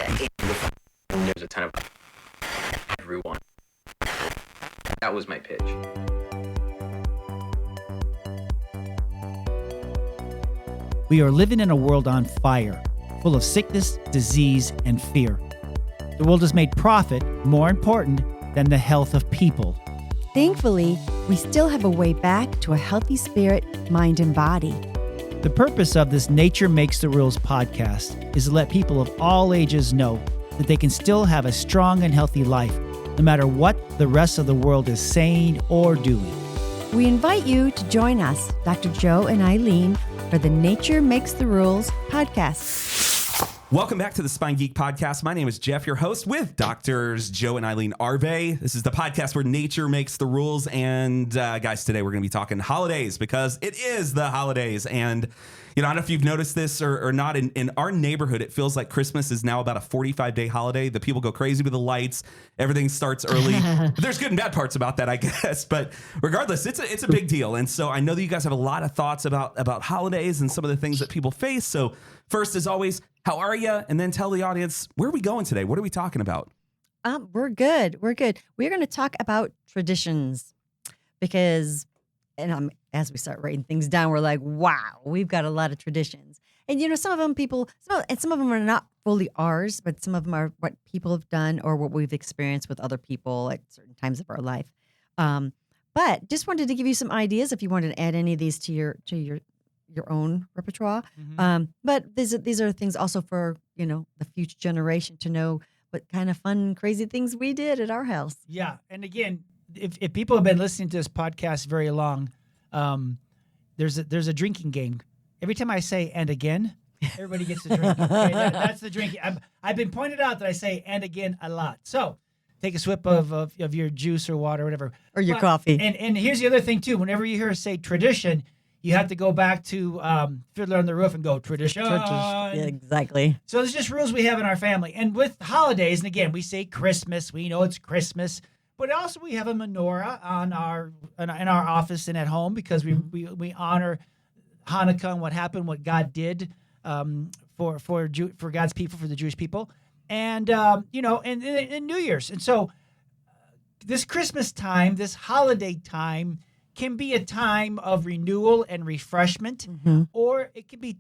it. There's a ton of everyone. That was my pitch. We are living in a world on fire, full of sickness, disease, and fear. The world has made profit more important than the health of people. Thankfully, we still have a way back to a healthy spirit, mind, and body. The purpose of this Nature Makes the Rules podcast is to let people of all ages know that they can still have a strong and healthy life, no matter what the rest of the world is saying or doing. We invite you to join us, Dr. Joe and Ilene, for the Nature Makes the Rules podcast. Welcome back to the Spinegeek Podcast. My name is Jeff, your host, with Doctors Joe and Ilene Arvay. This is the podcast where nature makes the rules. And guys, today we're going to be talking holidays because it is the holidays. And you know, I don't know if you've noticed this or not. In our neighborhood, it feels like Christmas is now about a 45-day holiday. The people go crazy with the lights. Everything starts early. There's good and bad parts about that, I guess. But regardless, it's a big deal. And so I know that you guys have a lot of thoughts about holidays and some of the things that people face. So first, as always, how are you? And then tell the audience, where are we going today? What are we talking about? We're good. We're going to talk about traditions because, and as we start writing things down, we're like, wow, we've got a lot of traditions. And, you know, some of them some of them are not fully ours, but some of them are what people have done or what we've experienced with other people at certain times of our life. But just wanted to give you some ideas if you wanted to add any of these to your own repertoire. Mm-hmm. But these are things also for, you know, the future generation to know what kind of fun, crazy things we did at our house. Yeah. And again, if people have been listening to this podcast very long, there's a drinking game. Every time I say "and again," everybody gets a drink. Okay? That's the drinking. I've been pointed out that I say "and again" a lot. So take a sip of your juice or water or whatever. Or your coffee. And here's the other thing, too. Whenever you hear us say tradition, you have to go back to Fiddler on the Roof and go, tradition. Yeah, exactly. So there's just rules we have in our family. And with holidays, and again, we say Christmas. We know it's Christmas. But also we have a menorah in our office and at home because we honor Hanukkah and what God did for God's people, for the Jewish people. And, you know, and New Year's. And so this Christmas time, this holiday time, can be a time of renewal and refreshment, mm-hmm. or it can be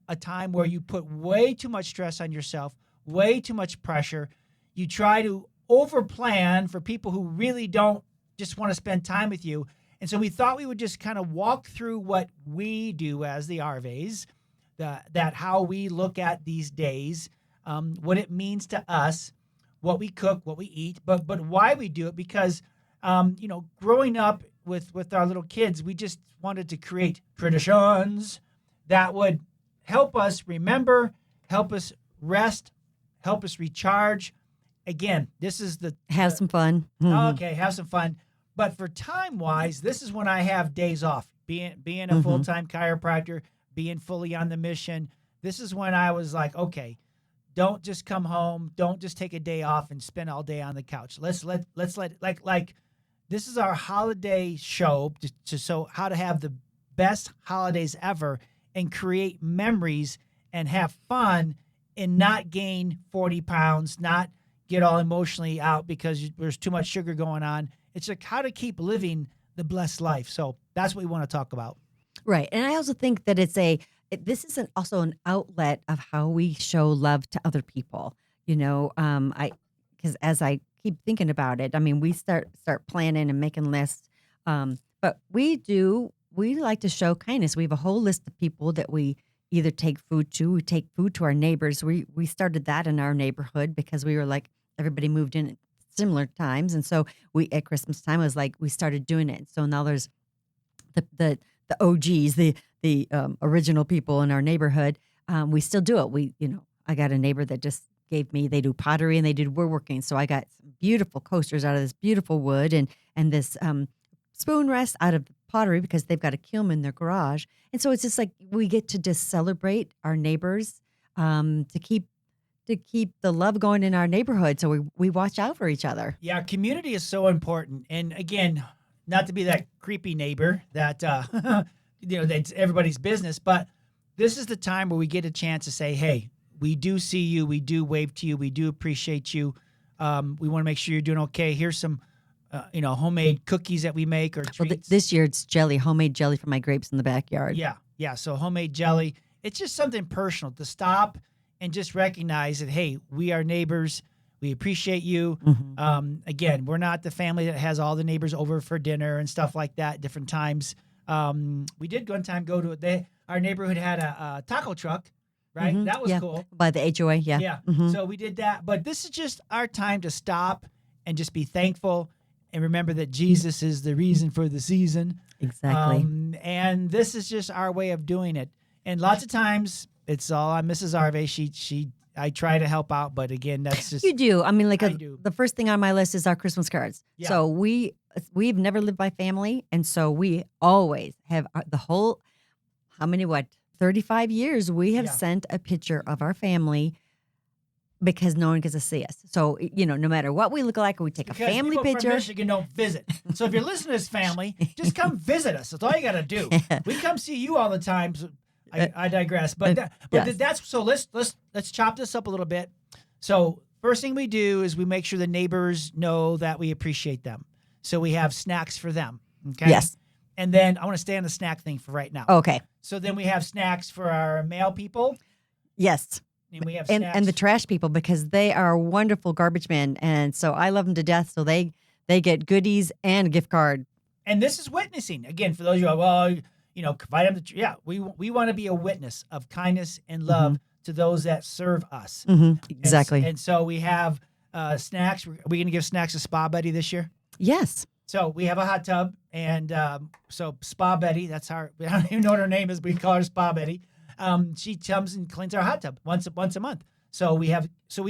a time where you put way too much stress on yourself, way too much pressure. You try to overplan for people who really don't just want to spend time with you. And so we thought we would just kind of walk through what we do as the Arvays, that how we look at these days, what it means to us, what we cook, what we eat, but why we do it, because you know, growing up with our little kids, we just wanted to create traditions that would help us remember, help us rest, help us recharge. Again, this is have some fun. Mm-hmm. Okay, have some fun. But for time-wise, this is when I have days off. Being a mm-hmm. full-time chiropractor, being fully on the mission, this is when I was like, okay, don't just come home, don't just take a day off and spend all day on the couch. Let's let this is our holiday show to show how to have the best holidays ever and create memories and have fun and not gain 40 pounds, not get all emotionally out because there's too much sugar going on. It's like how to keep living the blessed life. So that's what we want to talk about. Right. And I also think that this is also an outlet of how we show love to other people. You know, because as I keep thinking about it, I mean, we start planning and making lists. But we like to show kindness. We have a whole list of people that we either take food to. We take food to our neighbors. We started that in our neighborhood because we were like, everybody moved in at similar times. And so at Christmas time, it was like we started doing it. So now there's the OGs, the original people in our neighborhood. We still do it. I got a neighbor that just they do pottery and they do woodworking. So I got some beautiful coasters out of this beautiful wood and this spoon rest out of pottery because they've got a kiln in their garage. And so it's just like we get to just celebrate our neighbors to keep the love going in our neighborhood. So we watch out for each other. Yeah, community is so important. And again, not to be that creepy neighbor that that's everybody's business, but this is the time where we get a chance to say, hey, we do see you. We do wave to you. We do appreciate you. We want to make sure you're doing okay. Here's some, homemade cookies that we make or Well, treats. this year it's jelly, homemade jelly from my grapes in the backyard. Yeah. So homemade jelly. It's just something personal to stop and just recognize that, hey, we are neighbors. We appreciate you. Again, we're not the family that has all the neighbors over for dinner and stuff like that at different times. We did one time go to our neighborhood had a taco truck, right? That was cool. By the HOA, yeah. Yeah. So we did that. But this is just our time to stop and just be thankful and remember that Jesus is the reason for the season. Exactly. And this is just our way of doing it. And lots of times it's all on Mrs. Arvay. I try to help out, but again, that's just You do. I mean, like I do. the first thing on my list is our Christmas cards. Yeah. So we've never lived by family, and so we always have the whole 35 years we have sent a picture of our family because no one gets to see us. So no matter what we look like, we take because a family people picture. from Michigan don't visit. So if you're listening to this family, just come visit us. That's all you got to do. We come see you all the time. So I digress, but yes. that's so. Let's chop this up a little bit. So first thing we do is we make sure the neighbors know that we appreciate them. So we have snacks for them. Okay. Yes. And then I want to stay on the snack thing for right now. Okay. So then we have snacks for our male people, Yes. and we have And snacks. and the trash people, because they are wonderful garbage men, and so I love them to death. So they get goodies and a gift card. And this is witnessing again for those of you who provide them. We want to be a witness of kindness and love to those that serve us. Exactly. And so we have snacks. Are we going to give snacks to Spa Betty this year? Yes. So we have a hot tub, and so Spa Betty, that's I don't even know what her name is, but we call her Spa Betty. She comes and cleans our hot tub once a month. So we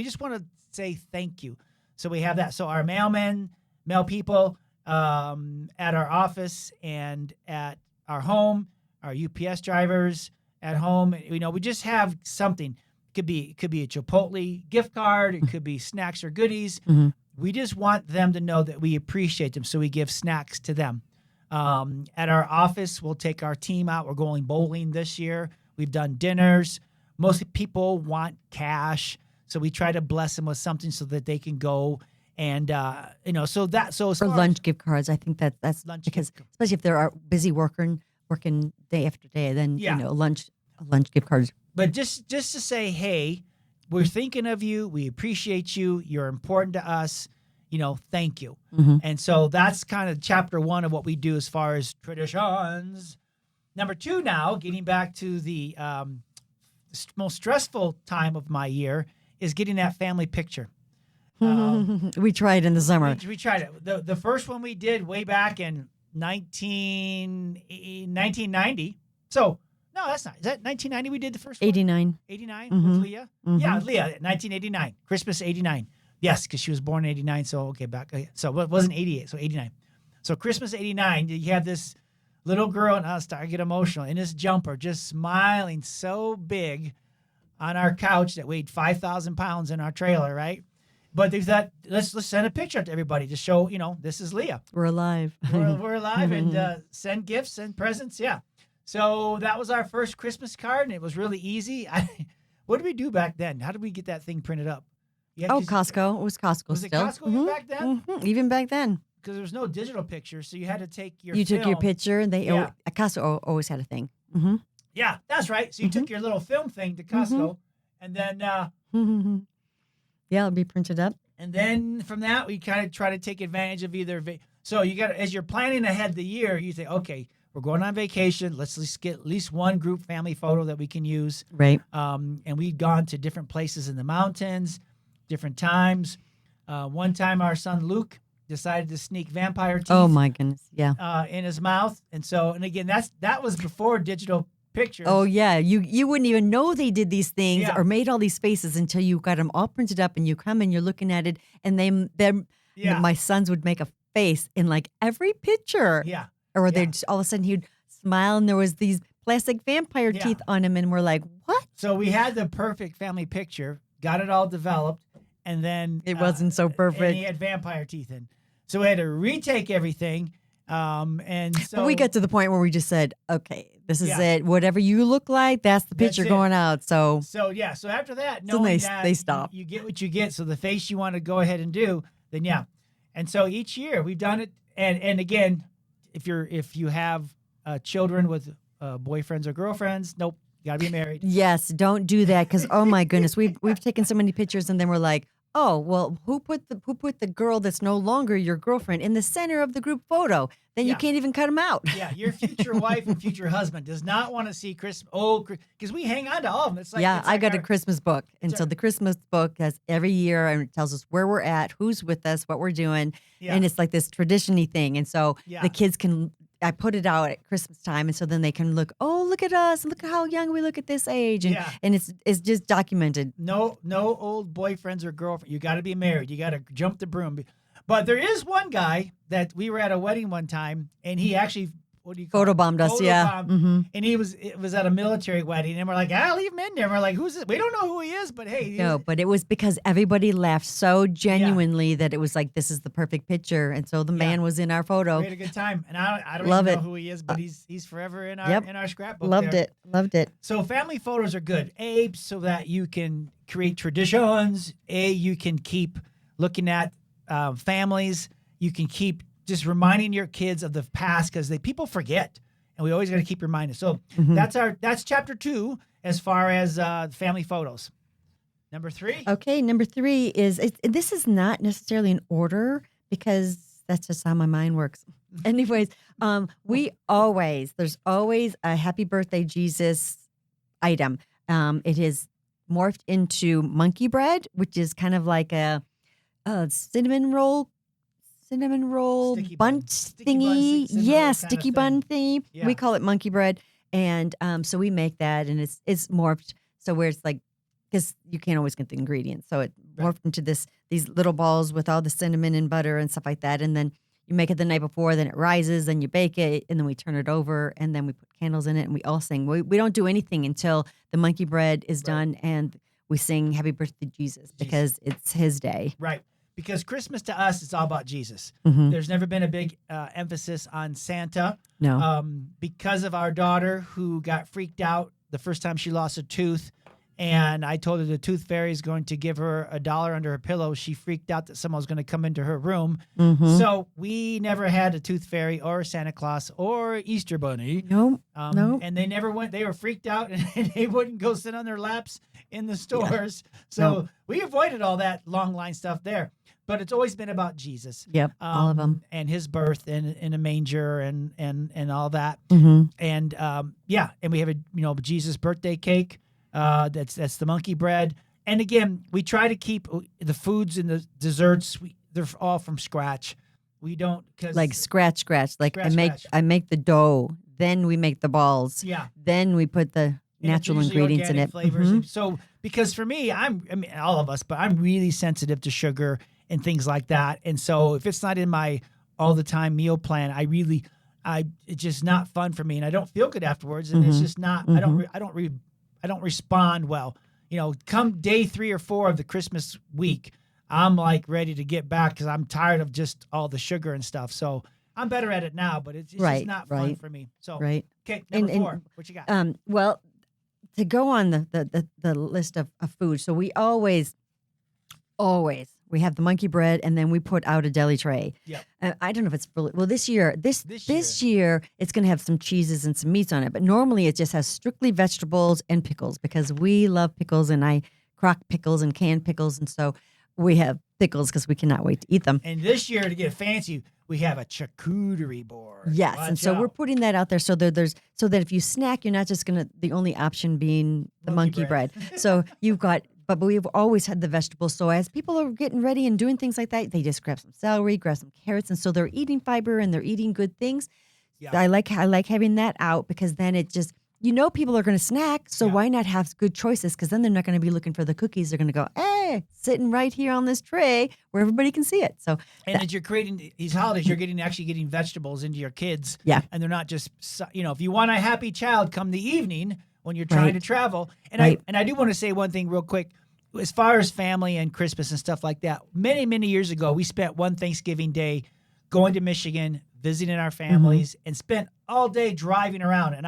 just want to say thank you. So we have that. So our male people at our office and at our home, our UPS drivers at home, we just have something. It could be a Chipotle gift card. It could be snacks or goodies. We just want them to know that we appreciate them, so we give snacks to them. At our office, we'll take our team out. We're going bowling this year. We've done dinners. Most people want cash, so we try to bless them with something so that they can go and so as For far lunch gift cards, I think that's Lunch because gift especially if they're busy working day after day, then lunch gift cards. But just to say, hey, we're thinking of you. We appreciate you. You're important to us. Thank you. And so that's kind of chapter 1 of what we do as far as traditions. Number 2 now, getting back to the most stressful time of my year is getting that family picture. We tried in the summer. We tried it. The first one we did way back in 1990. So, no, that's not. Is that 1990 we did the first one? 89. 89 with Leah? Yeah, Leah, 1989. Christmas 89. Yes, because she was born in 89. So, okay, back. So, it wasn't 88, so 89. So, Christmas 89, you have this little girl, and I get emotional, in this jumper, just smiling so big on our couch that weighed 5,000 pounds in our trailer, right? But they thought, let's send a picture to everybody to show, this is Leah. We're alive. We're alive, and send gifts and presents, yeah. So that was our first Christmas card, and it was really easy. What did we do back then? How did we get that thing printed up? Costco. It was Costco Was still. it Costco back then? Even back then. Because there was no digital picture, so you had to take your You took your film. Yeah. picture, and Costco always had a thing. Yeah, that's right. So you took your little film thing to Costco, and then Yeah, it'll be printed up. and then from that we kind of try to take advantage of either. So you got as you're planning ahead the year, you say, okay, we're going on vacation. Let's just get at least one group family photo that we can use. Right. And we'd gone to different places in the mountains, different times. One time our son Luke decided to sneak vampire teeth. Oh my goodness. Yeah. In his mouth, and again that was before digital pictures. Oh yeah. You wouldn't even know they did these things Yeah. or made all these faces until you got them all printed up, and you come and you're looking at it, and my sons would make a face in like every picture. Yeah. Or they just all of a sudden he'd smile, and there was these plastic vampire Yeah. teeth on him, and we're like, what? So we had the perfect family picture, got it all developed, and then It wasn't so perfect. And he had vampire teeth in. So we had to retake everything. And so But we got to the point where we just said, okay, This is Yeah. it. Whatever you look like, that's the That's picture it. going out. So So after that, So knowing they- that they stop. You get what you get. So the face you want to go ahead and do, then yeah. And so each year we've done it. And again, if you have children with boyfriends or girlfriends, nope, you gotta be married. yes, don't do that because oh my goodness, we've taken so many pictures and then we're like, oh well, who put the girl that's no longer your girlfriend in the center of the group photo? Then Yeah. you can't even cut them out. Yeah, your future wife and future husband does not want to see Christmas. Oh, because we hang on to all of them. It's like yeah, it's I like got a our- Christmas book, and it's so our- the Christmas book has every year and it tells us where we're at, who's with us, what we're doing, Yeah. and it's like this tradition-y thing. And so Yeah. the kids can. I put it out at Christmas time, and so then they can look. Oh, look at us! Look at how young we look at this age, and Yeah. and it's just documented. No old boyfriends or girlfriend. You got to be married. You got to jump the broom. But there is one guy that we were at a wedding one time, and he actually what do you call it? Photobombed us, yeah. Photobombed. Mm-hmm. And it was at a military wedding, and we're like, leave him in there. We're like, who's this? We don't know who he is, but hey, No, but it was because everybody laughed so genuinely that it was like this is the perfect picture, and so the man was in our photo. we had a good time. And I don't Love even it. know who he is, but he's forever in our Yep. in our scrapbook. Loved there. loved it. So family photos are good. A, so that you can create traditions. A, you can keep looking at families. You can keep just reminding your kids of the past because people forget, and we always got to keep reminding. So that's chapter 2 as far as family photos. Number 3. Okay, number 3 is this is not necessarily in order because that's just how my mind works. Anyways, there's always a happy birthday Jesus item. It is morphed into monkey bread, which is kind of like a cinnamon roll Sticky bun bun. Sticky bun, thingy. cinnamon roll Yeah, kinda sticky thing. bun thingy. Yeah. We call it monkey bread. And so we make that and it's morphed. So where it's like, because you can't always get the ingredients. So it morphed into these little balls with all the cinnamon and butter and stuff like that. And then you make it the night before, then it rises, then you bake it, and then we turn it over, and then we put candles in it, and we all sing. We don't do anything until the monkey bread is done, and we sing Happy Birthday Jesus because it's his day. Right. Because Christmas to us, it's all about Jesus. Mhm. There's never been a big emphasis on Santa. No. Because of our daughter who got freaked out the first time she lost a tooth, and I told her the tooth fairy is going to give her $1 under her pillow. She freaked out that someone was going to come into her room. Mhm. So we never had a tooth fairy or Santa Claus or Easter Bunny. No. And they never went. They were freaked out, and they wouldn't go sit on their laps in the stores. So we avoided all that long line stuff there. But it's always been about Jesus. Yep. All of them. And his birth in a manger and all that. Mm-hmm. And and we have a Jesus birthday cake. That's the monkey bread. And again, we try to keep the foods and the desserts. They're all from scratch. We don't Like scratch. Like Scratch. I make the dough, then we make the balls. Yeah. Then we put the And it's natural usually ingredients in organic it. Flavors. Mhm. So because for me, I mean all of us, but I'm really sensitive to sugar and things like that. And so if it's not in my all the time meal plan, it's just not fun for me, and I don't feel good afterwards. And it's just not. I don't respond well. Come day 3 or 4 of the Christmas week, I'm like ready to get back because I'm tired of just all the sugar and stuff. So I'm better at it now, but it's just not fun for me. So Right. okay, number And- 4, what you got? Well, to go on the list of food, so we always we have the monkey bread, and then we put out a deli tray. Yep. I don't know if it's really well this year. This This year it's going to have some cheeses and some meats on it, but normally it just has strictly vegetables and pickles because we love pickles, and I crock pickles and canned pickles, and so we have pickles because we cannot wait to eat them. And this year, to get fancy, we have a charcuterie board. Yes, Watch and so we're out. putting that out there so that that if you snack, you're not just the only option being the Monkey monkey bread. So you've got, but we've always had the vegetables. So as people are getting ready and doing things like that, they just grab some celery, grab some carrots, and so they're eating fiber and they're eating good things. Yeah. I like having that out because then it just. People are going to snack, so why not have good choices? Because then they're not going to be looking for the cookies. They're going to go, hey, sitting right here on this tray where everybody can see it. So, And as you're creating these holidays, you're actually getting vegetables into your kids. Yeah. And they're not just, if you want a happy child, come the evening when you're trying Right. to travel. And Right. I do want to say one thing real quick. As far as family and Christmas and stuff like that, many, many years ago, we spent one Thanksgiving day going to Michigan, visiting our families, and spent all day driving around, and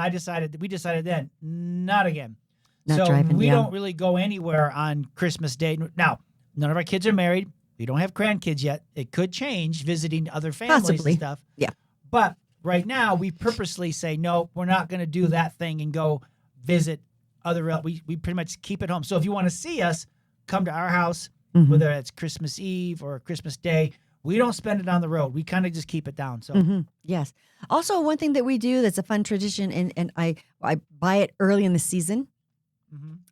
we decided then, not again. Not driving, we yeah. don't really go anywhere on Christmas Day. Now, none of our kids are married. We don't have grandkids yet. It could change visiting other families Possibly. and stuff. Yeah. But right now, we purposely say, no, we're not going to do that thing and go visit other. We pretty much keep it home. So if you want to see us, come to our house, whether it's Christmas Eve or Christmas Day. We don't spend it on the road. We kind of just keep it down. So Yes. Also, one thing that we do that's a fun tradition, and I buy it early in the season.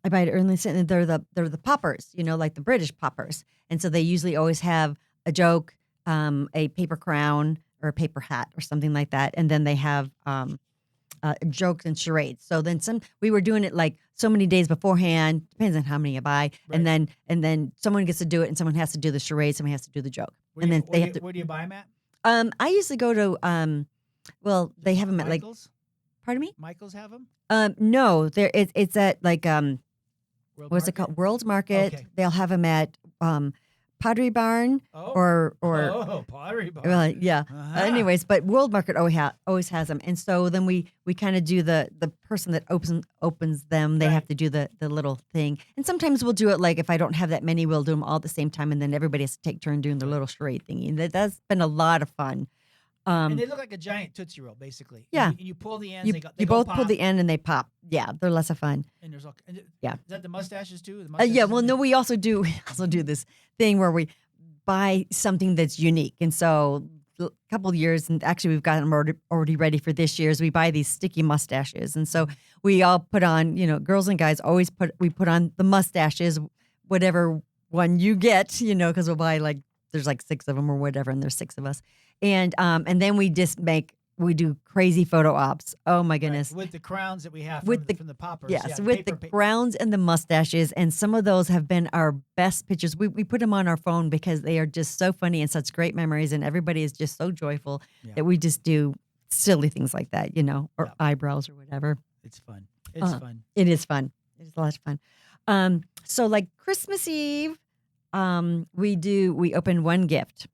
I buy it early in the season. They're the poppers, like the British poppers. And so they usually always have a joke, a paper crown, or a paper hat, or something like that. And then they have jokes and charades. So then we were doing it like so many days beforehand. Depends on how many you buy. Right. And then someone gets to do it, and someone has to do the charade. Someone has to do the joke. where do you buy them at? I usually go to they have them at like. Michael's? Pardon me? Michael's have them? No, it's at like World what's it Market? called? World's Market. Okay. They'll have them at Pottery Barn or Pottery Barn. well, yeah. Uh-huh. Anyways, but World Market always has them, and so then we kind of do the person that opens them. They Right. have to do the little thing, and sometimes we'll do it like if I don't have that many, we'll do them all at the same time, and then everybody has to take turn doing the little charade thingy. And that's been a lot of fun. And they look like a giant Tootsie Roll, basically. Yeah. And you pull the ends. You, they you go both pull pop, the end and they pop. Yeah, they're lots of fun. And there's all. Yeah. Is that the mustaches too? The Yeah, mustaches well, in no, there? we also do this thing where we buy something that's unique. And so a couple of years, and actually we've got them already ready for this year's, we buy these sticky mustaches. And so we all put on, girls and guys always put on the mustaches, whatever one you get, because we'll buy there's like 6 of them or whatever, and there's 6 of us. And then we do crazy photo ops. Oh my goodness. Right. With the crowns that we have With from the poppers. Yes, Yeah, with the crowns and the mustaches, and some of those have been our best pictures. We put them on our phone because they are just so funny and such great memories, and everybody is just so joyful that we just do silly things like that, or eyebrows or whatever. It's fun. It's fun. It is fun. It is a lot of fun. So like Christmas Eve, we open one gift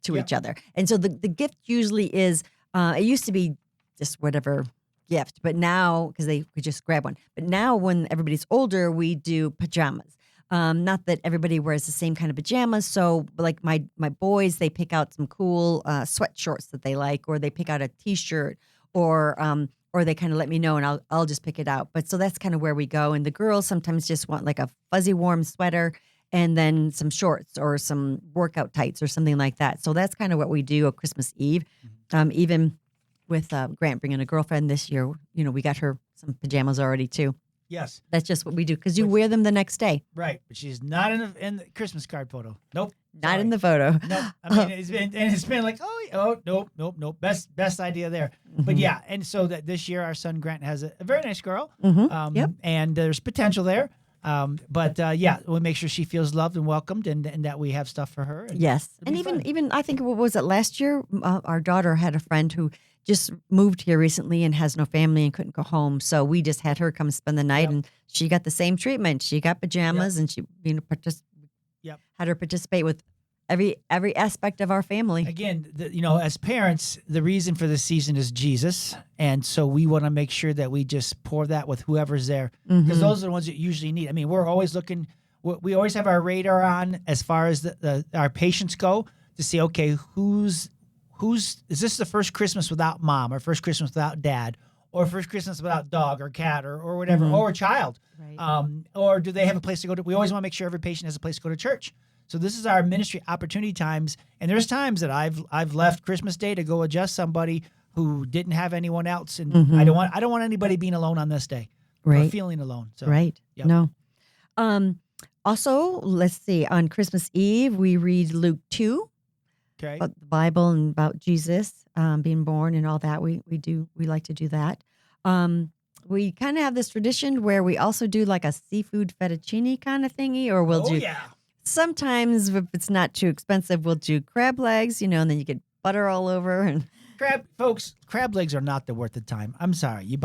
to each other, and so the gift usually is. It used to be just whatever gift, but now, because we just grab one. But now when everybody's older, we do pajamas. Not that everybody wears the same kind of pajamas. So like my boys, they pick out some cool sweat shorts that they like, or they pick out a T-shirt, or they kind of let me know, and I'll just pick it out. But so that's kind of where we go. And the girls sometimes just want like a fuzzy warm sweater, and then some shorts or some workout tights or something like that. So that's kind of what we do on Christmas Eve. Even with Grant bringing a girlfriend this year, we got her some pajamas already too. Yes. That's just what we do because you wear them the next day. Right. But she's not in the Christmas card photo. Nope. Not in the photo. Nope. I mean, it's been like, nope. Best idea there. But yeah, and so that this year our son Grant has a very nice girl. Yep. And there's potential there. But we'll make sure she feels loved and welcomed, and that we have stuff for her. And yes. And even I think, what was it, last year, our daughter had a friend who just moved here recently and has no family and couldn't go home. So we just had her come spend the night, and she got the same treatment. She got pajamas, and she had her participate with every aspect of our family. Again, as parents, the reason for this season is Jesus, and so we want to make sure that we just pour that with whoever's there, because those are the ones that usually need. I mean, we're always looking. We always have our radar on as far as our patients go to see, okay, who's is this the first Christmas without mom, or first Christmas without dad, or first Christmas without dog or cat or whatever, or a child, Right. Or do they have a place to go to? We always want to make sure every patient has a place to go to church. So this is our ministry opportunity times, and there's times that I've left Christmas Day to go adjust somebody who didn't have anyone else, and I don't want anybody being alone on this day, or feeling alone. So, Right. Yep. No. Also, let's see. On Christmas Eve, we read Luke 2 Okay. about the Bible and about Jesus being born and all that. We like to do that. We kind of have this tradition where we also do like a seafood fettuccine kind of thingy, or we'll do. Yeah. Sometimes, if it's not too expensive, we'll do crab legs, and then you get butter all over. And crab legs are not worth the time. I'm sorry. You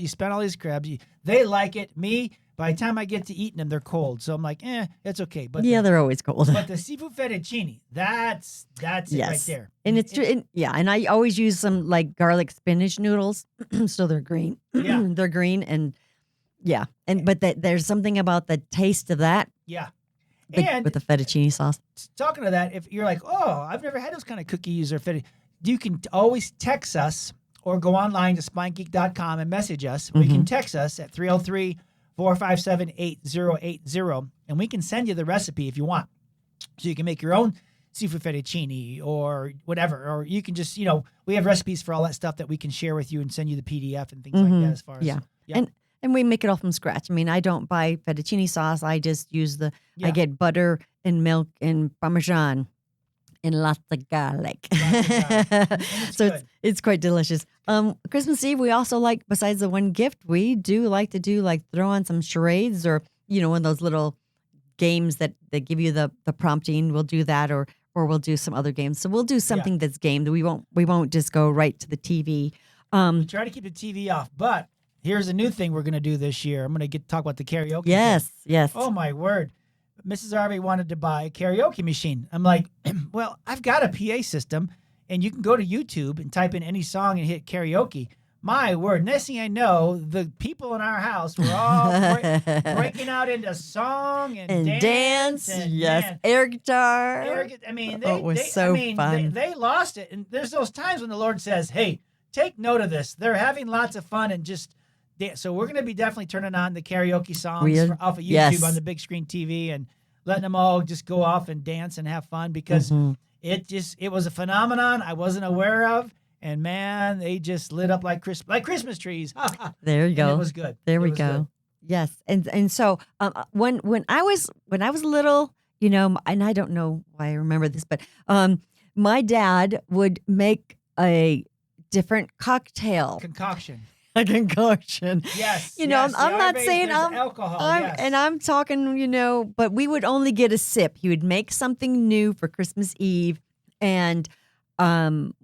spend all these crabs. They like it, me, By the time I get to eating them, they're cold. So I'm like, it's okay. But Yeah, they're always cold. but the seafood fettuccine, that's it right there. And it's true. And I always use some like garlic spinach noodles. So they're green. Yeah. They're green. And yeah. But there's something about the taste of that Yeah. with the fettuccine sauce. Talking to that, if you're like, oh, I've never had those kind of cookies or fettuccine, you can always text us or go online to spinegeek.com and message us. We can text us at 303-457-8080, and we can send you the recipe if you want. So you can make your own seafood fettuccine or whatever. Or you can just, we have recipes for all that stuff that we can share with you and send you the PDF and things like that as far as. Yeah. And we make it all from scratch. I mean, I don't buy fettuccine sauce. I just use I get butter and milk and Parmesan and lots of garlic. So it's quite delicious. Christmas Eve, we also like, besides the one gift, we do like to do like throw on some charades or, one of those little games that give you the prompting. We'll do that or we'll do some other games. So we'll do something that's gamed. We won't just go right to the TV. We try to keep the TV off, but here's a new thing we're going to do this year. I'm going to talk about the karaoke. Yes. Oh, my word. Mrs. Arvay wanted to buy a karaoke machine. I'm like, well, I've got a PA system, and you can go to YouTube and type in any song and hit karaoke. My word. Next thing I know, the people in our house were all breaking out into song and dance. And, yes. Man, air guitar. It was so fun. They lost it. And there's those times when the Lord says, hey, take note of this. They're having lots of fun and just so we're going to be definitely turning on the karaoke songs off of YouTube on the big screen TV and letting them all just go off and dance and have fun because it was a phenomenon I wasn't aware of. And man, they just lit up like Christmas trees. There you go. And it was good. There we go. Good. Yes. And so when I was little, and I don't know why I remember this, but my dad would make a different cocktail. Concoction. A concoction. Yes. I'm not saying I'm alcohol. And I'm talking, but we would only get a sip. He would make something new for Christmas Eve, and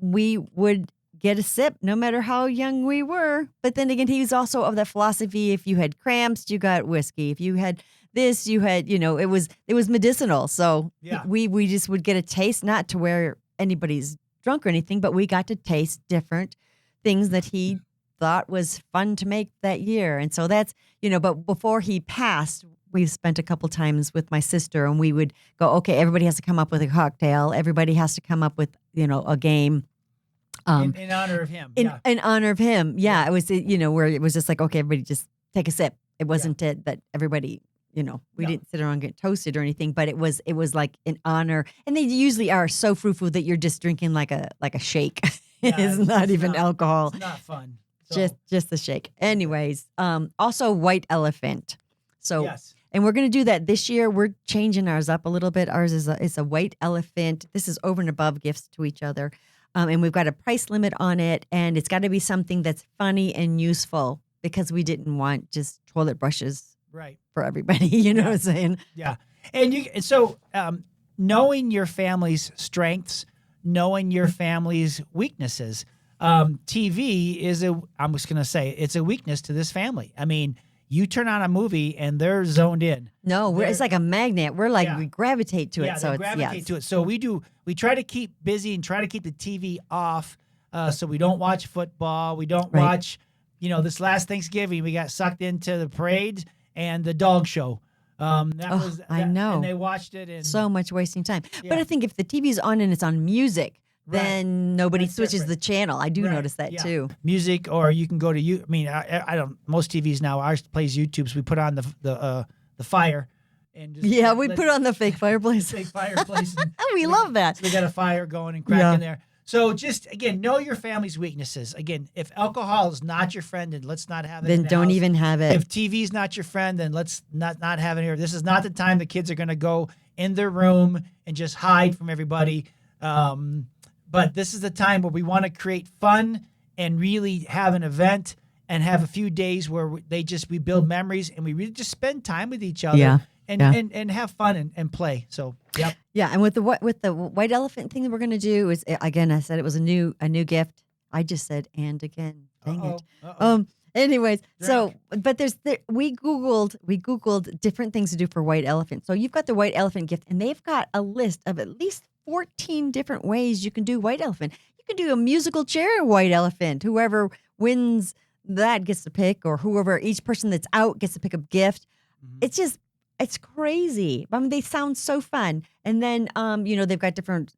we would get a sip no matter how young we were. But then again, he was also of that philosophy: if you had cramps, you got whiskey. If you had this, you had, it was medicinal. So we just would get a taste, not to where anybody's drunk or anything, but we got to taste different things that he thought was fun to make that year. And so that's, but before he passed, we spent a couple times with my sister and we would go, okay, everybody has to come up with a cocktail. Everybody has to come up with, a game. In honor of him. In honor of him. Yeah. It was, where it was just like, okay, everybody just take a sip. It wasn't it that everybody, we didn't sit around and get toasted or anything, but it was like in honor. And they usually are so frou-frou that you're just drinking like a shake. It's not even alcohol. It's not fun. So. Just the shake. Anyways, also white elephant. So, yes. And we're going to do that this year. We're changing ours up a little bit. Ours is a white elephant. This is over and above gifts to each other. And we've got a price limit on it. And it's got to be something that's funny and useful because we didn't want just toilet brushes for everybody. You know what I'm saying? Yeah. And so knowing your family's strengths, knowing your family's weaknesses, TV is I'm just going to say it's a weakness to this family. I mean, you turn on a movie and they're zoned in. No, it's like a magnet. We're like, we gravitate to it. So they gravitate to it. So we try to keep busy and try to keep the TV off. So we don't watch football. We don't watch, this last Thanksgiving, we got sucked into the parades and the dog show. I know. And they watched it. And so much wasting time. Yeah. But I think if the TV's on and it's on music, then nobody switches the channel. I do notice that too. Music, or you can go to you. I mean, I don't. Most TVs now, ours plays YouTube, so we put on the fire, and just we put on the fake fireplace. Fake fireplace. We love that. So we got a fire going and cracking there. So just again, know your family's weaknesses. Again, if alcohol is not your friend, then let's not have it. Then don't even have it. If TV is not your friend, then let's not have it here. This is not the time the kids are going to go in their room and just hide from everybody. But this is the time where we want to create fun and really have an event and have a few days where we build memories and we really just spend time with each other and have fun and play. So, yep. Yeah. And with the white elephant thing that we're going to do is, again, I said it was a new gift. I just said, and again, dang it. Anyways, so Drink. but we googled different things to do for white elephant. So you've got the white elephant gift, and they've got a list of at least 14 different ways you can do white elephant. You can do a musical chair white elephant. Whoever wins that gets to pick, or whoever, each person that's out gets to pick a gift. Mhm. It's crazy. I mean, they sound so fun. And then, they've got different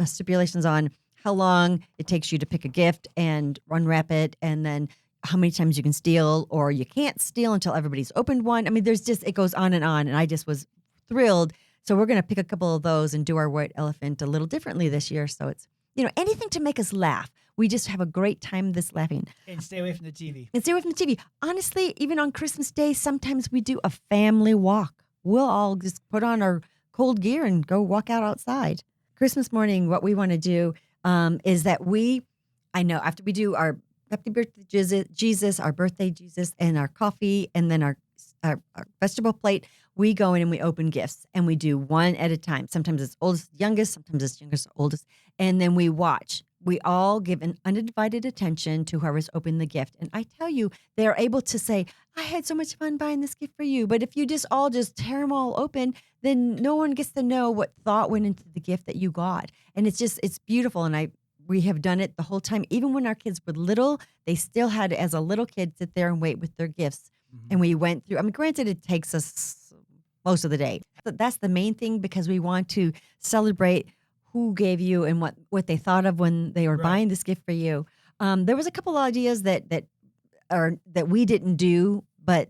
stipulations on how long it takes you to pick a gift and unwrap it, and then how many times you can steal, or you can't steal until everybody's opened one. I mean, it goes on, and I just was thrilled. So we're going to pick a couple of those and do our white elephant a little differently this year. So it's, anything to make us laugh. We just have a great time laughing. And stay away from the TV. And stay away from the TV. Honestly, even on Christmas Day, sometimes we do a family walk. We'll all just put on our cold gear and go walk out outside. Christmas morning, what we want to do is that after we do our Happy Birthday Jesus, our birthday Jesus, and our coffee, and then our vegetable plate, we go in and we open gifts, and we do one at a time. Sometimes it's oldest, youngest, sometimes it's youngest, oldest, and then we watch. We all give an undivided attention to whoever's opened the gift. And I tell you, they're able to say, I had so much fun buying this gift for you. But if you just tear them all open, then no one gets to know what thought went into the gift that you got. And it's beautiful. And we have done it the whole time. Even when our kids were little, they still had, as a little kid, sit there and wait with their gifts. Mhm. And we went through, granted, it takes us most of the day. But that's the main thing, because we want to celebrate who gave you and what they thought of when they were Right. buying this gift for you. There was a couple ideas that we didn't do, but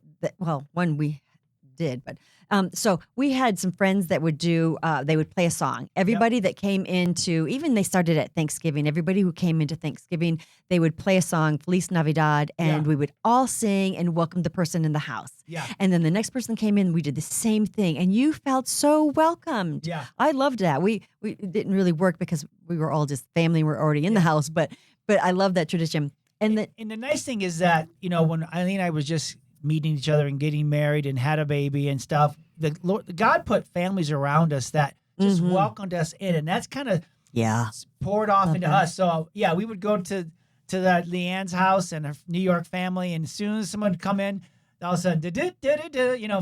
one we did. But so we had some friends that would do. They would play a song. Everybody that came into, even they started at Thanksgiving. Everybody who came into Thanksgiving, they would play a song, Feliz Navidad, and we would all sing and welcome the person in the house. Yeah. And then the next person came in, we did the same thing, and you felt so welcomed. Yeah. I loved that. It didn't really work because we were all just family. We're already in the house, but I love that tradition. And the nice thing is that, when Ilene and I was just meeting each other and getting married and had a baby and stuff, God put families around us that just welcomed us in, and that's kind of poured off into us. So we would go to that Leanne's house and her New York family, and as soon as someone would come in, all of a sudden,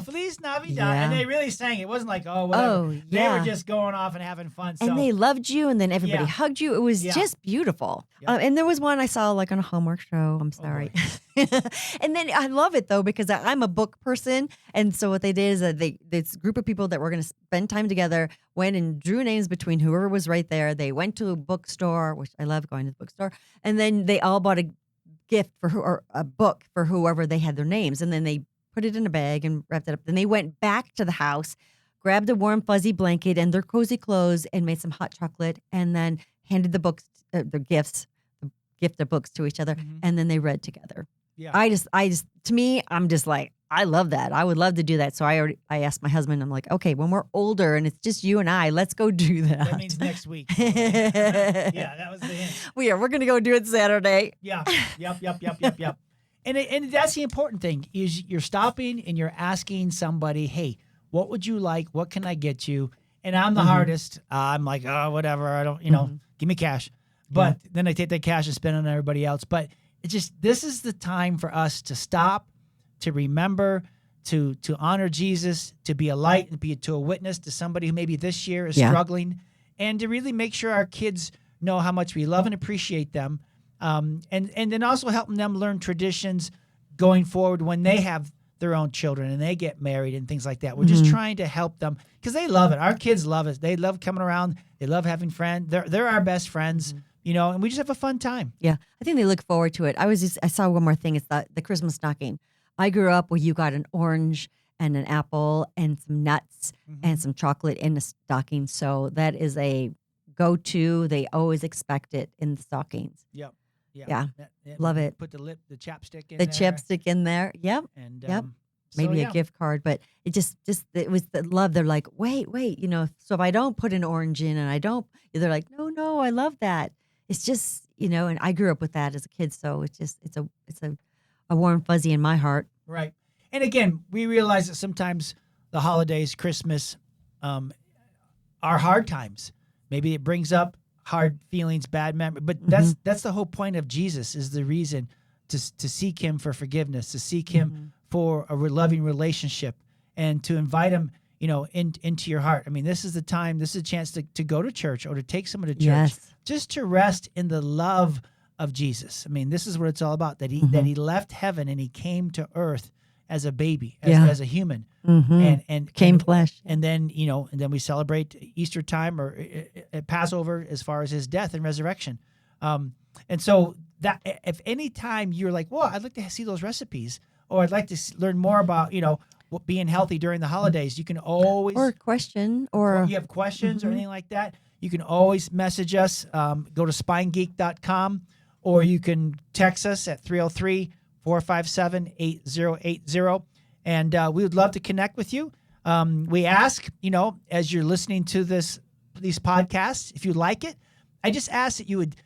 Feliz Navidad, and they really sang. It wasn't like, oh, whatever. Oh, They yeah. were just going off and having fun. So and they loved you, and then everybody hugged you. It was just beautiful. Yeah. And there was one I saw on a Hallmark show. I'm sorry. And then I love it, though, because I'm a book person. And so what they did is that this group of people that were going to spend time together went and drew names between whoever was right there. They went to a bookstore, which I love going to the bookstore. And then they all bought a gift or a book for whoever they had their names, and then they put it in a bag and wrapped it up. Then they went back to the house, grabbed a warm fuzzy blanket and their cozy clothes, and made some hot chocolate, and then handed the books, the gift of books to each other, and then they read together. Yeah. I just to me, I'm just like, I love that. I would love to do that. So I asked my husband, I'm like, okay, when we're older and it's just you and I, let's go do that. That means next week. Yeah, that was the hint. We're going to go do it Saturday. Yeah. Yep. And that's the important thing is you're stopping and you're asking somebody, hey, what would you like? What can I get you? And I'm the hardest. I'm like, oh, whatever. I don't, give me cash. But then I take that cash and spend it on everybody else. But it's just, this is the time for us to stop, to remember, to honor Jesus, to be a light and be to a witness to somebody who maybe this year is struggling, and to really make sure our kids know how much we love and appreciate them. And then also helping them learn traditions going forward when they have their own children and they get married and things like that. We're just trying to help them because they love it. Our kids love it. They love coming around. They love having friends. They're our best friends, and we just have a fun time. Yeah, I think they look forward to it. I saw one more thing. It's the Christmas stocking. I grew up where you got an orange and an apple and some nuts and some chocolate in the stocking. So that is a go-to. They always expect it in the stockings. Yep. Yeah. Love it. Put the chapstick in The there. chapstick in there. Yep. And Yep. Maybe a gift card, but it it was the love. They're like, wait, so if I don't put an orange in and they're like, no, I love that. It's just, and I grew up with that as a kid. So it's a warm fuzzy in my heart. Right. And again, we realize that sometimes the holidays, Christmas, are hard times. Maybe it brings up hard feelings, bad memories, but that's the whole point of Jesus is the reason to seek him for forgiveness, to seek him for a loving relationship, and to invite him, into your heart. I mean, this is the time, this is a chance to go to church or to take someone to church, Yes. just to rest in the love of Jesus. I mean, this is what it's all about, that he left heaven and he came to earth as a baby, as a human, and Came flesh. and then and then we celebrate Easter time or Passover as far as his death and resurrection. And so that if any time you're like, well, I'd like to see those recipes, or I'd like to learn more about being healthy during the holidays, you can always, Or a question, or you have questions or anything like that, you can always message us. Go to spinegeek.com, or you can text us at 303-457-8080. And we would love to connect with you. We ask, as you're listening to these podcasts, if you like it, I just ask that you would,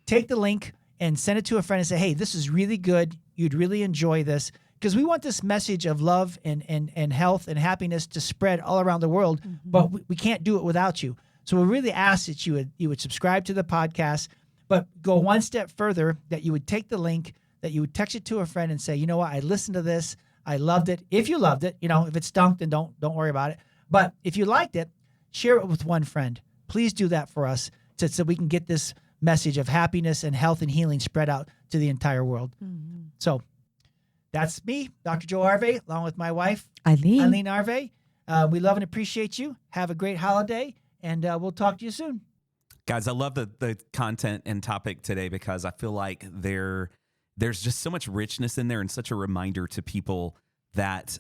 take the link and send it to a friend and say, hey, this is really good. You'd really enjoy this. Because we want this message of love and health and happiness to spread all around the world, but we can't do it without you. So we really ask that you would subscribe to the podcast, but go one step further, that you would take the link, that you would text it to a friend and say, you know what, I listened to this, I loved it. If you loved it, if it stunk, then don't worry about it. But if you liked it, share it with one friend. Please do that for us, so we can get this message of happiness and health and healing spread out to the entire world. So that's me, Dr. Joe Arvay, along with my wife, Ilene. Arvay. We love and appreciate you. Have a great holiday, and we'll talk to you soon. Guys, I love the content and topic today, because I feel like there's just so much richness in there, and such a reminder to people that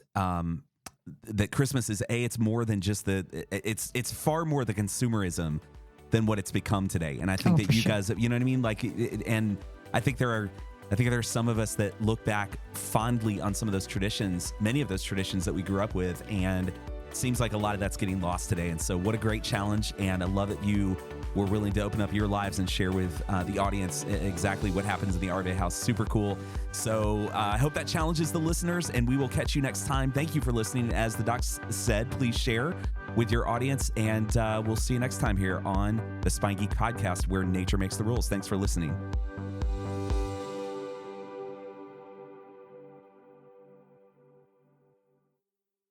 that Christmas is it's more than just it's far more the consumerism than what it's become today. And I think that you guys, you know what I mean? Like, and I think there are some of us that look back fondly on some of those traditions, many of those traditions that we grew up with, and it seems like a lot of that's getting lost today. And so what a great challenge. And I love that you were willing to open up your lives and share with the audience exactly what happens in the Arvay house. Super cool. So I hope that challenges the listeners, and we will catch you next time. Thank you for listening. As the doc said, please share with your audience, and we'll see you next time here on the Spinegeek Podcast, where nature makes the rules. Thanks for listening.